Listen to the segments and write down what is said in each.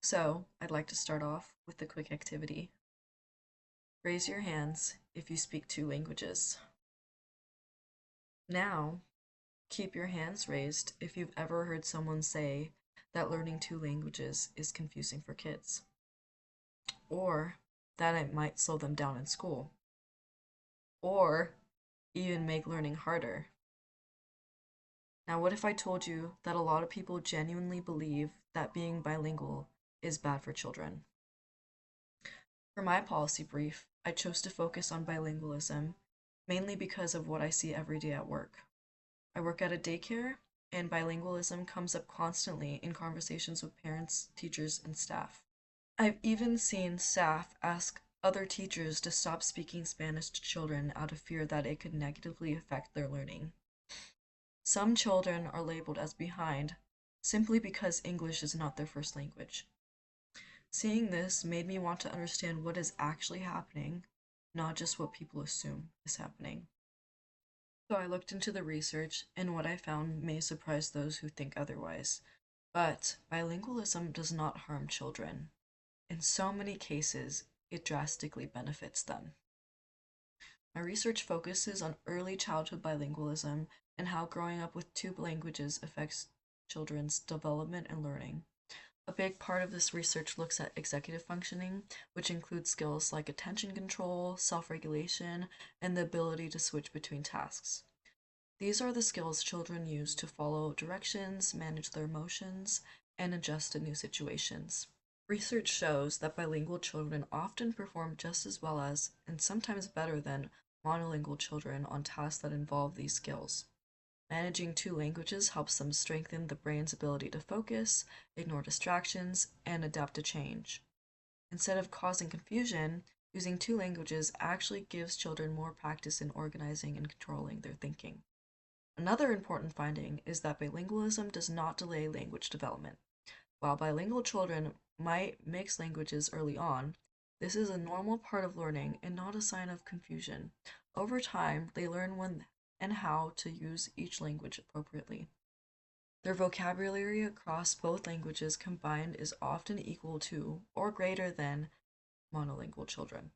So, I'd like to start off with a quick activity. Raise your hands if you speak two languages. Now, keep your hands raised if you've ever heard someone say that learning two languages is confusing for kids, or that it might slow them down in school, or even make learning harder. Now, what if I told you that a lot of people genuinely believe that being bilingual is bad for children? For my policy brief, I chose to focus on bilingualism, mainly because of what I see every day at work. I work at a daycare, and bilingualism comes up constantly in conversations with parents, teachers, and staff. I've even seen staff ask other teachers to stop speaking Spanish to children out of fear that it could negatively affect their learning. Some children are labeled as behind simply because English is not their first language. Seeing this made me want to understand what is actually happening, not just what people assume is happening. So I looked into the research, and what I found may surprise those who think otherwise. But bilingualism does not harm children. In so many cases, it drastically benefits them. My research focuses on early childhood bilingualism and how growing up with two languages affects children's development and learning. A big part of this research looks at executive functioning, which includes skills like attention control, self-regulation, and the ability to switch between tasks. These are the skills children use to follow directions, manage their emotions, and adjust to new situations. Research shows that bilingual children often perform just as well as, and sometimes better than, monolingual children on tasks that involve these skills. Managing two languages helps them strengthen the brain's ability to focus, ignore distractions, and adapt to change. Instead of causing confusion, using two languages actually gives children more practice in organizing and controlling their thinking. Another important finding is that bilingualism does not delay language development. While bilingual children might mix languages early on, this is a normal part of learning and not a sign of confusion. Over time, they learn when and how to use each language appropriately. Their vocabulary across both languages combined is often equal to or greater than monolingual children.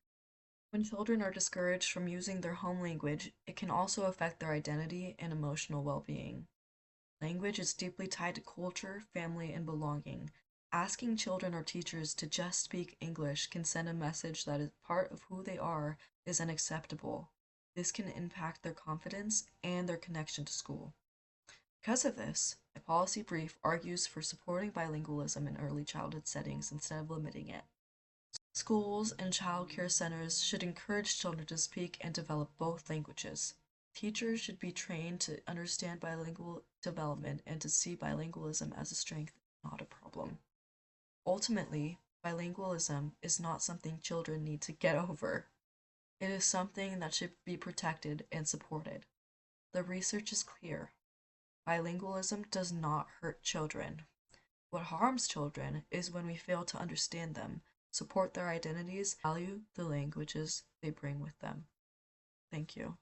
When children are discouraged from using their home language, it can also affect their identity and emotional well-being. Language is deeply tied to culture, family, and belonging. Asking children or teachers to just speak English can send a message that is part of who they are is unacceptable. This can impact their confidence and their connection to school. Because of this, a policy brief argues for supporting bilingualism in early childhood settings instead of limiting it. Schools and child care centers should encourage children to speak and develop both languages. Teachers should be trained to understand bilingual development and to see bilingualism as a strength, not a problem. Ultimately, bilingualism is not something children need to get over. It is something that should be protected and supported. The research is clear. Bilingualism does not hurt children. What harms children is when we fail to understand them, support their identities, value the languages they bring with them. Thank you.